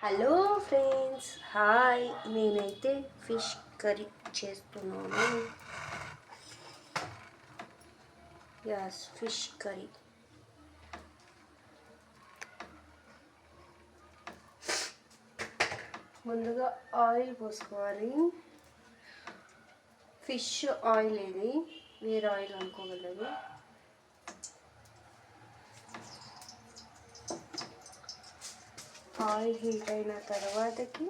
Hello friends, hi. నేనైతే fish curry చేస్తున్నాను. Fish curry. ముందుగా ఆయిల్ పోసుకోవాలి. ఫిష్ ఆయిల్ ఇది, వేరే ఆయిల్ అనుకోగలరు. ఆయిల్ హీట్ అయిన తర్వాతకి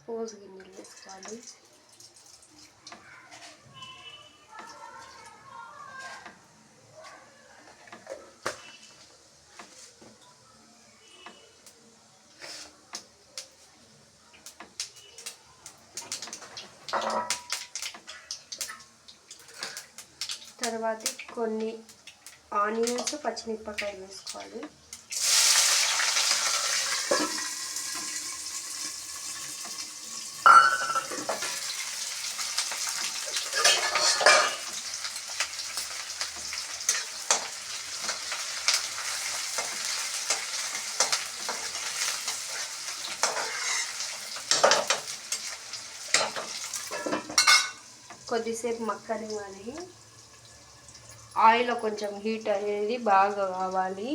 పోసు గిన్నెలు వేసుకోవాలి. తర్వాత కొన్ని ఆనియన్స్, పచ్చిమిరపకాయలు వేసుకోవాలి. కొద్దిసేపు మక్కనివ్వాలి. ఆయిల్ కొంచెం హీట్ అనేది బాగా కావాలి.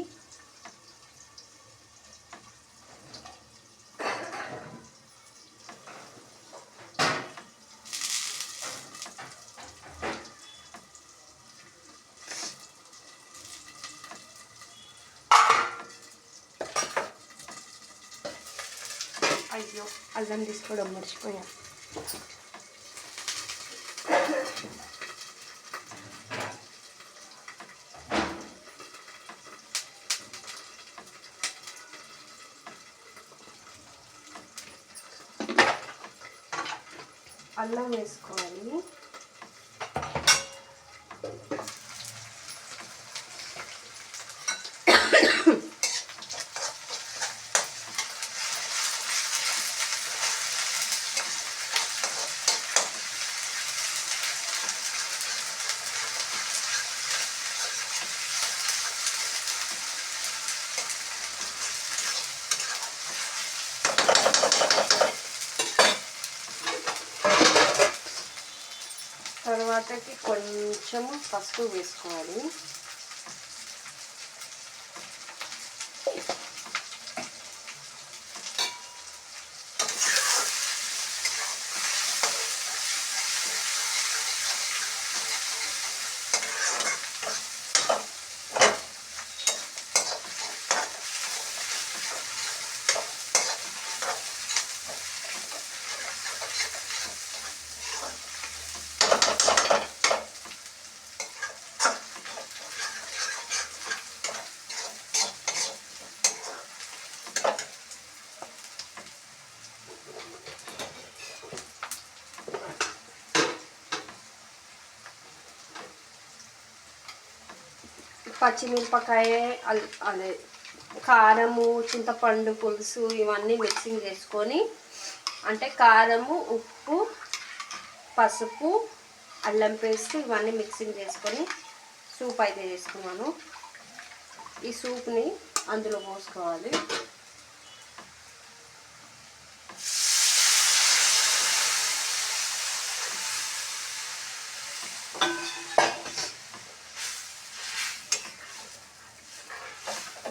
అయ్యో, అల్లం తీసుకోవడం మర్చిపోయా. అల్లం వేసుకోవాలి. తర్వాతకి కొంచెము పసుపు వేసుకోవాలి. పచ్చిమిరపకాయ, అదే కారము, చింతపండు పులుసు ఇవన్నీ మిక్సింగ్ చేసుకొని, అంటే కారము, ఉప్పు, పసుపు, అల్లం పేస్ట్ ఇవన్నీ మిక్సింగ్ చేసుకొని సూప్ అయితే చేసుకున్నాను. ఈ సూప్ని అందులో పోసుకోవాలి.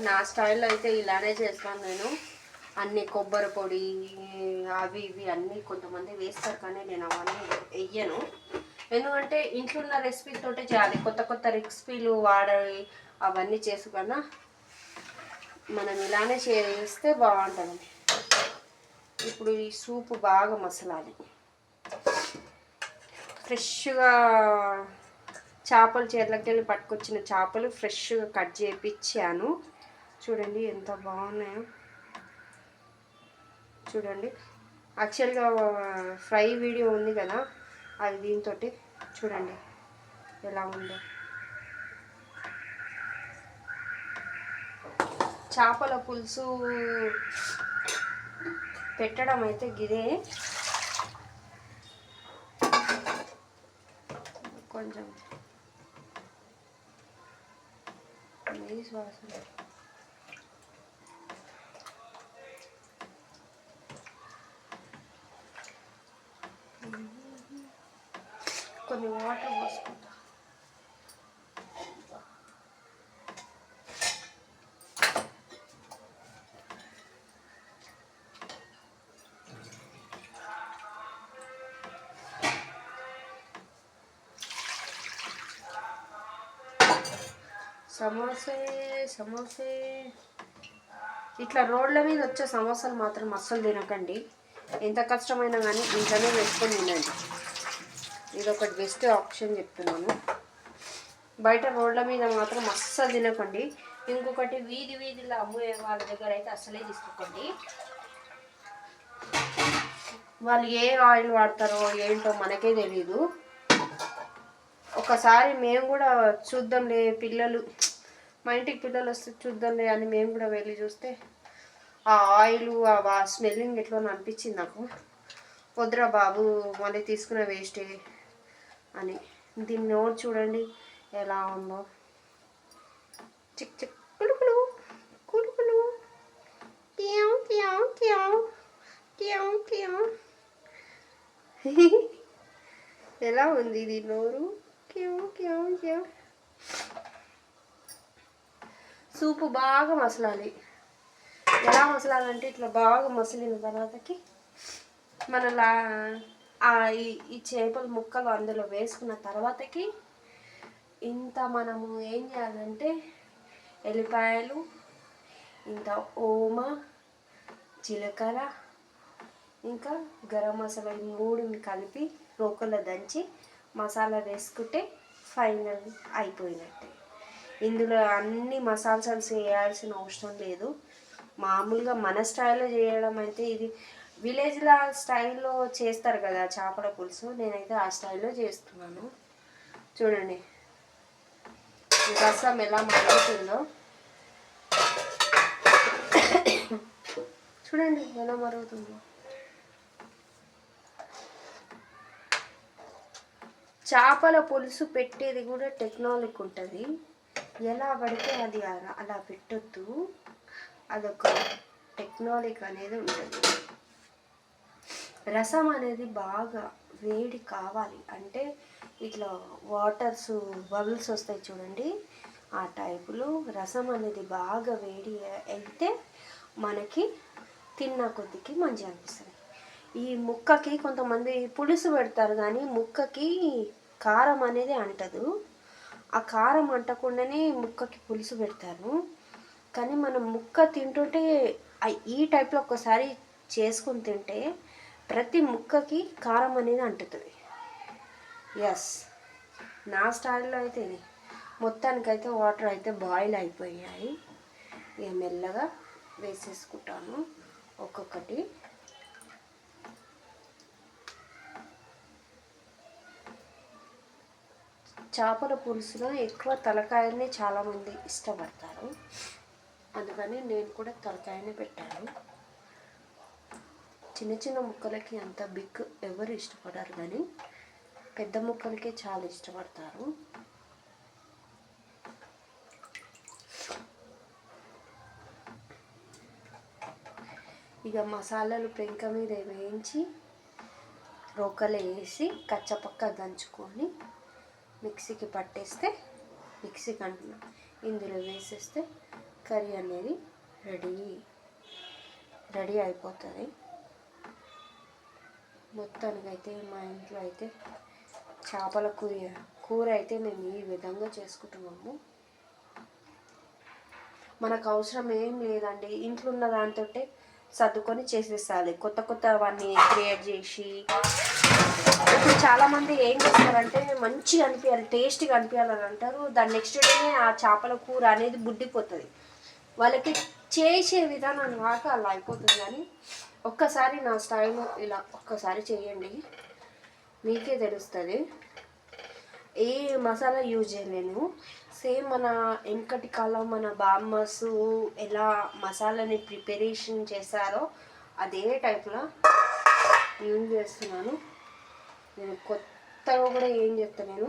నా స్టైల్లో అయితే ఇలానే చేస్తాను నేను. అన్ని కొబ్బరి పొడి అవి ఇవి అన్నీ కొంతమంది వేస్తారు, కానీ నేను అవన్నీ వెయ్యను. ఎందుకంటే ఇంట్లో ఉన్న రెసిపీతోటే చేయాలి. కొత్త కొత్త రెసిపీలు వాడాలి అవన్నీ చేసుకున్నా మనం ఇలానే చేస్తే బాగుంటుంది. ఇప్పుడు ఈ సూపు బాగా మసలాలి. ఫ్రెష్గా చేపలు చెర్లకి వెళ్ళి పట్టుకొచ్చిన చేపలు ఫ్రెష్గా కట్ చేయించాను. చూడండి ఎంత బాగున్నాయో. చూడండి, యాక్చువల్గా ఫ్రై వీడియో ఉంది కదా, అది దీంతో చూడండి ఎలా ఉందో. చేపల పులుసు పెట్టడం అయితే గిదే. కొంచెం నెయ్యి వాసన. కొన్ని వాటర్ పోసుకుంటా. సమోసే ఇట్లా రోడ్ల మీద వచ్చే సమోసాలు మాత్రం అస్సలు తినకండి. ఎంత కష్టమైనా కానీ ఇంట్లోనే వేసుకొని తినండి. ఇది ఒకటి బెస్ట్ ఆప్షన్ చెప్తున్నాను. బయట రోడ్ల మీద మాత్రం అస్సలు తినకండి. ఇంకొకటి వీధిలో అమ్మే వాళ్ళ దగ్గర అయితే అస్సలే తీసుకోకండి. వాళ్ళు ఏ ఆయిల్ వాడతారో ఏంటో మనకే తెలీదు. ఒకసారి మేము కూడా చూద్దాంలే, మా ఇంటికి పిల్లలు వస్తే చూద్దాంలే అని మేము కూడా వెళ్ళి చూస్తే ఆ ఆయిల్ ఆ స్మెల్లింగ్ ఎట్లా అనిపించింది నాకు. వద్దురా బాబు, మళ్ళీ తీసుకున్న వేస్టే అని. దీన్ని నోట్ చూడండి ఎలా ఉందో. చిక్ చిక్ కుడుకులు కుడుకులు క్యావ్ క్యావ్ క్యావ్ క్యావ్ క్యావ్. ఎలా ఉంది ఇది నోరు? క్యావ్ క్యావ్ క్యావ్. సూపు బాగా మసలాలి. ఎలా మసలాలంటే ఇట్లా బాగా మసిలిన తర్వాతకి మన ఈ చేపల ముక్కలు అందులో వేసుకున్న తర్వాతకి ఇంత మనము ఏం చేయాలంటే ఎల్లిపాయలు, ఇంత ఓమ, జీలకర్ర, ఇంకా గరం మసాలా ఈ మూడుని కలిపి రోకల్లో దంచి మసాలా వేసుకుంటే ఫైనల్ అయిపోయినట్టే. ఇందులో అన్ని మసాలాస్ వేయాల్సిన అవసరం లేదు. మామూలుగా మన స్టైల్లో చేయడం అయితే ఇది విలేజ్ల స్టైల్లో చేస్తారు కదా చేపల పులుసు. నేనైతే ఆ స్టైల్లో చేస్తున్నాను. చూడండి రసం ఎలా మరుగుతుందో. చూడండి ఎలా మరుగుతుందో. చేపల పులుసు పెట్టేది కూడా టెక్నాలజీ ఉంటుంది. ఎలా పడితే అది అలా పెట్టొద్దు. అదొక టెక్నాలజీ అనేది ఉంటుంది. రసం అనేది బాగా వేడి కావాలి అంటే ఇట్లా బబుల్స్ వస్తాయి చూడండి, ఆ టైపులో రసం అనేది బాగా వేడి అయితే మనకి తిన్న కొద్దికి మంచిగా అనిపిస్తుంది. ఈ ముక్కకి కొంతమంది పులుసు పెడతారు కానీ ముక్కకి కారం అనేది అంటదు. ఆ కారం అంటకుండానే ముక్కకి పులుసు పెడతారు. కానీ మనం ముక్క తింటుంటే ఈ టైప్లో ఒక్కసారి చేసుకుని తింటే ప్రతి ముక్కకి కారం అనేది అంటుతుంది. ఎస్, నా స్టైల్లో అయితే ఇది. మొత్తానికైతే వాటర్ అయితే బాయిల్ అయిపోయాయి. ఇక మెల్లగా వేసేసుకుంటాను ఒక్కొక్కటి. చేపల పులుసులో ఎక్కువ తలకాయని చాలామంది ఇష్టపడతారు. అందుకని నేను కూడా తలకాయనే పెట్టాను. చిన్న చిన్న ముక్కలకి అంత బిగ్ ఎవరు ఇష్టపడరు కానీ పెద్ద ముక్కలకే చాలా ఇష్టపడతారు. ఇక మసాలాలు పెంక మీద వేయించి రోకలు వేసి కచ్చపక్క దంచుకొని మిక్సీకి పట్టేస్తే, మిక్సీకి అంటున్నా ఇందులో వేసేస్తే కర్రీ అనేది రెడీ అయిపోతుంది. మొత్తానికైతే మా ఇంట్లో అయితే చేపల కూర అయితే మేము ఈ విధంగా చేసుకుంటున్నాము. మనకు అవసరం ఏం లేదండి, ఇంట్లో ఉన్న దాంతో సర్దుకొని చేసేసాలి. కొత్తవన్నీ క్రియేట్ చేసి ఇప్పుడు చాలామంది ఏం చేస్తారంటే మంచిగా అనిపించాలి, టేస్టీగా అనిపించాలని అంటారు. దాని నెక్స్ట్ డేనే ఆ చేపల కూర అనేది బుడ్డిపోతుంది. వాళ్ళకి చేసే విధానాన్ని కాక అలా అయిపోతుంది. కానీ ఒక్కసారి నా స్టైల్లో ఇలా ఒక్కసారి చేయండి, మీకే తెలుస్తుంది. ఏ మసాలా యూజ్ చేయలేను. సేమ్ మన వెనకటి కాలం మన బామ్మస్ ఎలా మసాలాని ప్రిపరేషన్ చేశారో అదే టైప్లో యూజ్ చేస్తున్నాను. నేను కొత్తగా కూడా ఏం చెప్తాను,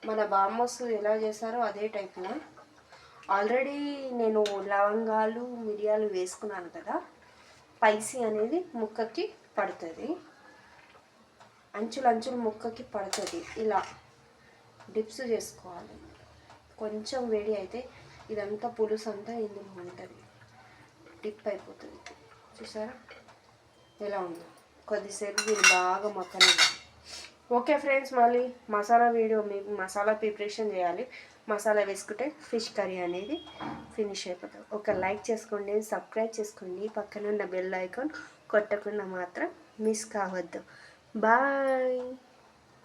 మన బామ్మస్ ఎలా చేశారో అదే టైప్లో. ఆల్రెడీ నేను లవంగాలు మిరియాలు వేసుకున్నాను కదా, స్పైసీ అనేది ముక్కకి పడుతుంది. అంచులు అంచులు ముక్కకి పడుతుంది. ఇలా డిప్స్ చేసుకోవాలి. కొంచెం వేడి అయితే ఇదంతా పులుసు అంతా ఇందులో ఉంటుంది, డిప్ అయిపోతుంది. చూసారా ఎలా ఉందో? కొద్దిసేపు దీన్ని బాగా మక్కనివ్వాలి. ఓకే ఫ్రెండ్స్, మళ్ళీ మసాలా వీడియో, మీకు మసాలా ప్రిపరేషన్ చేయాలి. మసాలా వేసుకుంటే ఫిష్ కర్రీ అనేది ఫినిష్ అయిపోతుంది. ఒక లైక్ చేసుకోండి, సబ్స్క్రైబ్ చేసుకోండి, పక్కన ఉన్న బెల్ ఐకాన్ కొట్టకుండా మాత్రం మిస్ కావద్దు. బాయ్.